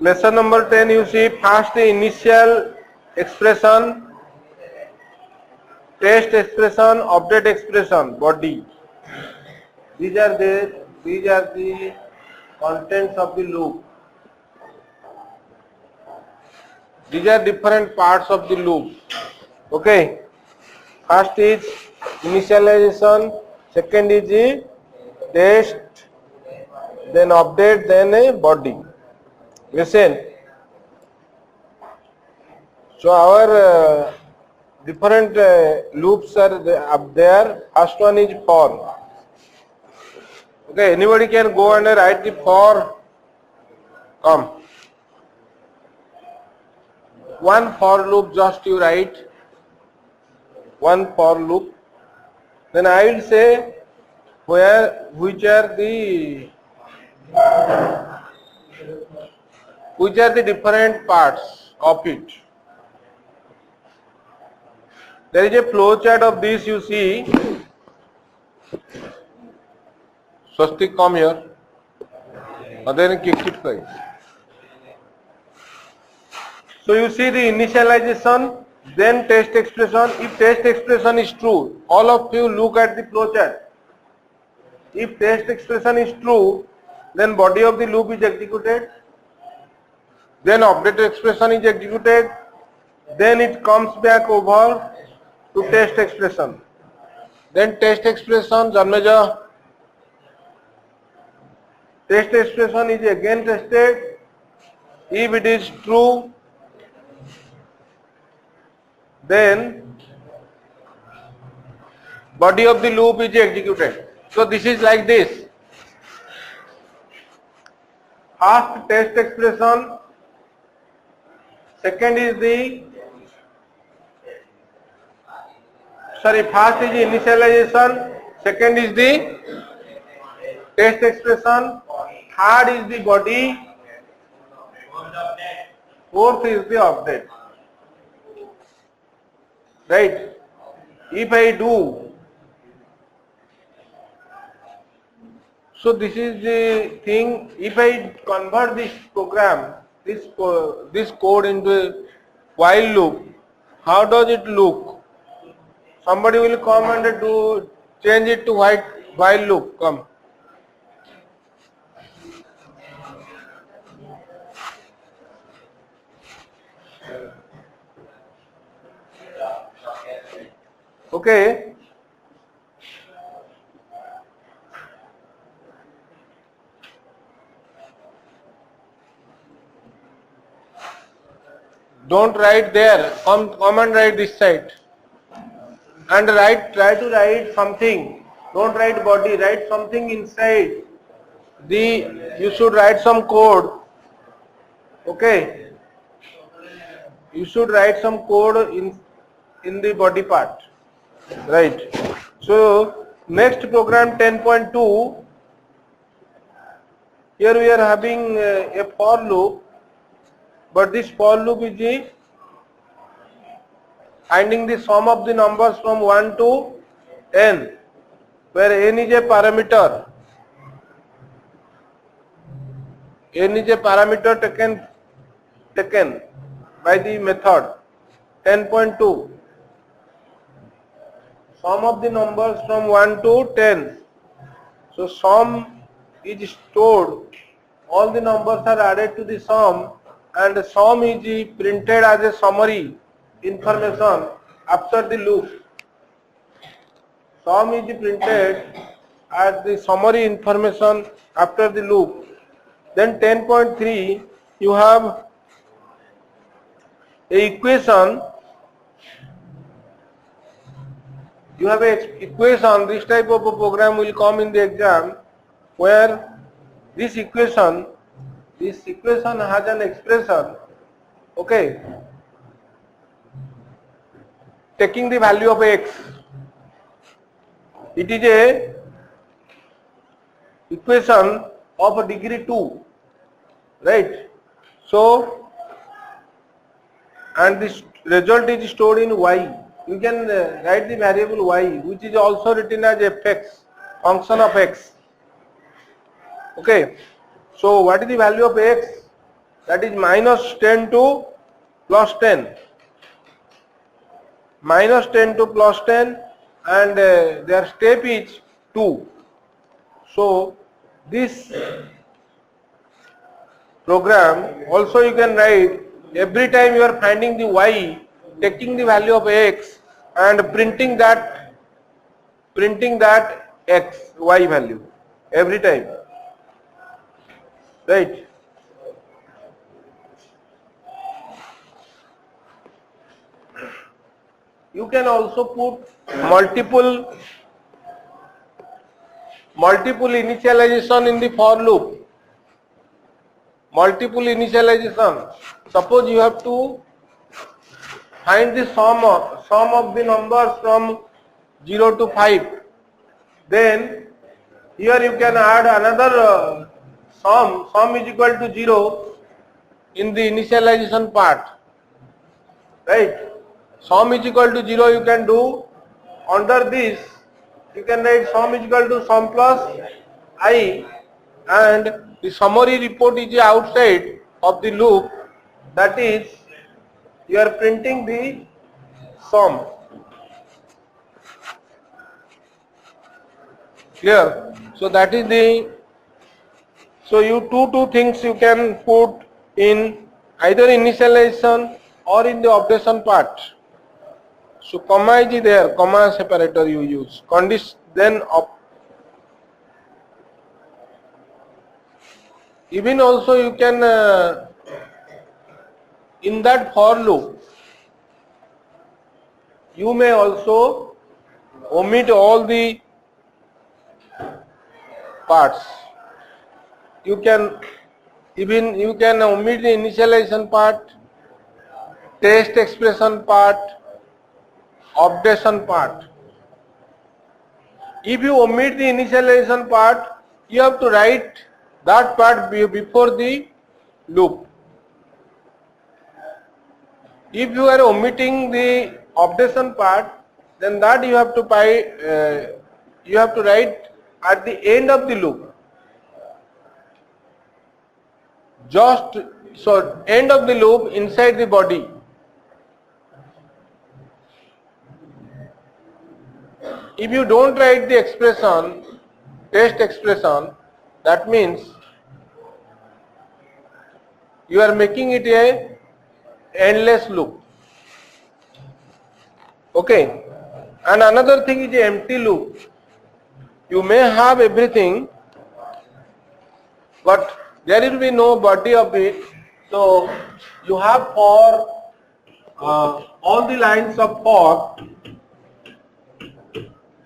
Lesson number 10, you see first the initial expression, test expression, update expression, body. These are the contents of the loop. These are different parts of the loop. Okay. First is initialization, second is the test, then update, then a body. Listen. So our different loops are there. First one is for. Okay, anybody can go and write the for. Come. One for loop, just you write. One for loop. Then I will say which are the different parts of it. There is a flow chart of this, you see. Swastik, come here. And then kick it guys. So you see the initialization, then test expression. If test expression is true, all of you look at the flow chart. If test expression is true, then body of the loop is executed. Then update expression is executed. Then it comes back over to test expression. Then test expression, Janmeja. Test expression is again tested. If it is true, then body of the loop is executed. So this is like this. First test expression, second is the first is the initialization, second is the test expression, third is the body, fourth is the update. Right? If I do, so this is the thing. If I convert this program, this code into a while loop, how does it look? Somebody will come and change it to while loop. Come. Okay. Don't write there. Come and write this side. And try to write something. Don't write body. Write something inside. You should write some code. Okay. You should write some code in the body part. Right. So next program 10.2. Here we are having a for loop, but this for loop is finding the sum of the numbers from 1 to n, where n is a parameter. N is a parameter taken by the method. 10.2. Sum of the numbers from 1 to 10. So sum is stored. All the numbers are added to the sum, and the sum is printed as a summary information after the loop. Sum is printed as the summary information after the loop. Then 10.3, you have a equation. You have an equation. This type of a program will come in the exam, where this equation has an expression. Okay. Taking the value of x. It is a equation of a degree 2. Right. So, and this result is stored in y. You can write the variable y, which is also written as fx, function of x. Okay. So what is the value of x? that is minus 10 to plus 10, minus 10 to plus 10, and their step is 2. So this program also you can write every time you are finding the y, taking the value of x and printing that x y value every time, right? You can also put multiple initialization in the for loop. Multiple initialization. Suppose you have to find the sum of the numbers from 0 to 5. Then here you can add another sum. Sum is equal to 0 in the initialization part, right? Sum is equal to 0 you can do. Under this you can write sum is equal to sum plus I, and the summary report is outside of the loop, that is you are printing the sum. Clear? So that is the, so you two things you can put in either initialization or in the updation part. So comma is there, comma separator you use. Condition then even also you can in that for loop you may also omit all the parts. You can omit the initialization part, test expression part, updation part. If you omit the initialization part, you have to write that part before the loop. If you are omitting the updation part, then that you have to write at the end of the loop. Just so end of the loop inside the body. If you don't write the expression, test expression, that means you are making it a endless loop. Okay. And another thing is a empty loop. You may have everything, but there will be no body of it. So you have for all the lines of for.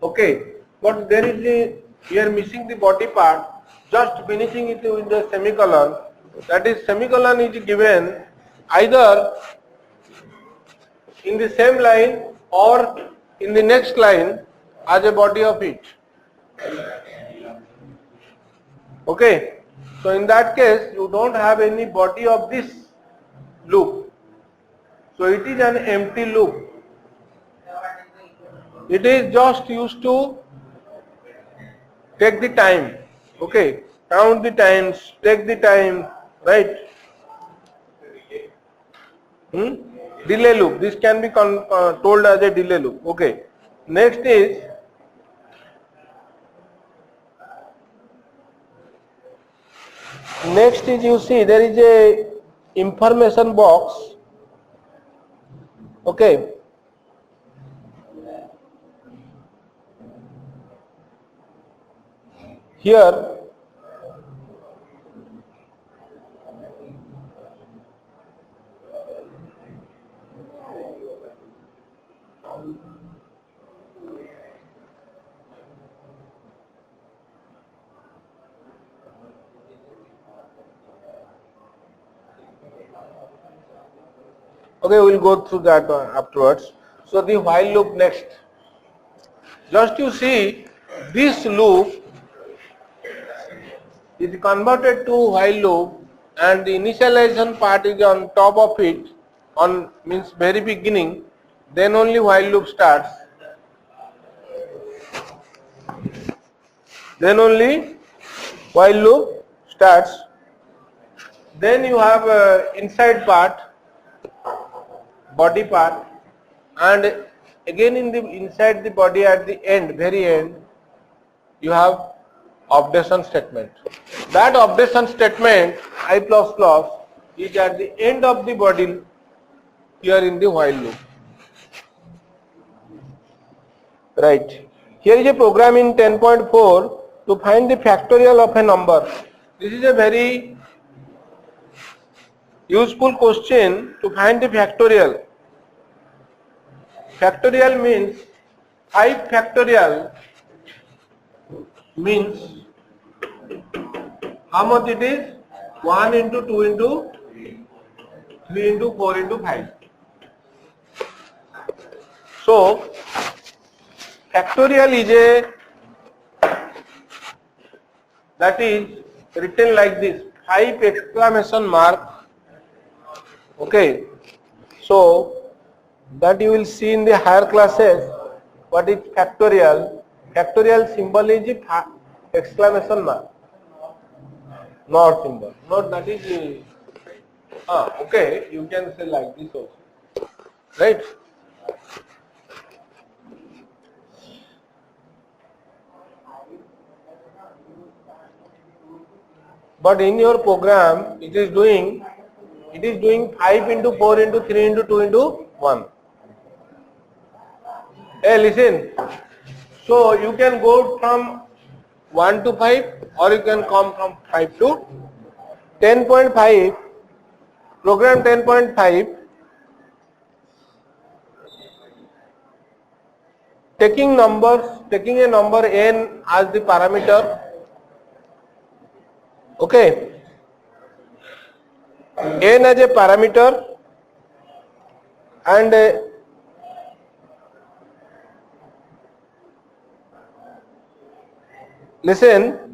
Okay, but there is we are missing the body part. Just finishing it with the semicolon. That is, semicolon is given either in the same line or in the next line as a body of it. Okay, so in that case you don't have any body of this loop. So it is an empty loop. It is just used to take the time. Okay, count the times, take the time, right? Delay loop. This can be told as a delay loop. Okay. Next is you see there is a information box. Okay. Here okay, we will go through that afterwards. So the while loop next. Just you see this loop is converted to while loop, and the initialization part is on top of it, on means very beginning, then only while loop starts. Then only while loop starts. Then you have inside part, body part, and again in the inside the body at the end, very end, you have obdation statement. That obdation statement I plus plus is at the end of the body here in the while loop. Right. Here is a program in 10.4 to find the factorial of a number. This is a very useful question to find the factorial. Factorial means 5 factorial means how much it is? 1 into 2 into 3 into 4 into 5. So factorial is that is written like this, 5 exclamation mark. Okay, so that you will see in the higher classes what is factorial. Factorial symbol is exclamation mark, not symbol. Not that is okay, you can say like this also, right? But in your program it is doing 5 into 4 into 3 into 2 into 1. Hey, listen. So you can go from 1 to 5 or you can come from 5 to 10.5. Program 10.5. Taking a number n as the parameter. Okay. N as a parameter and listen,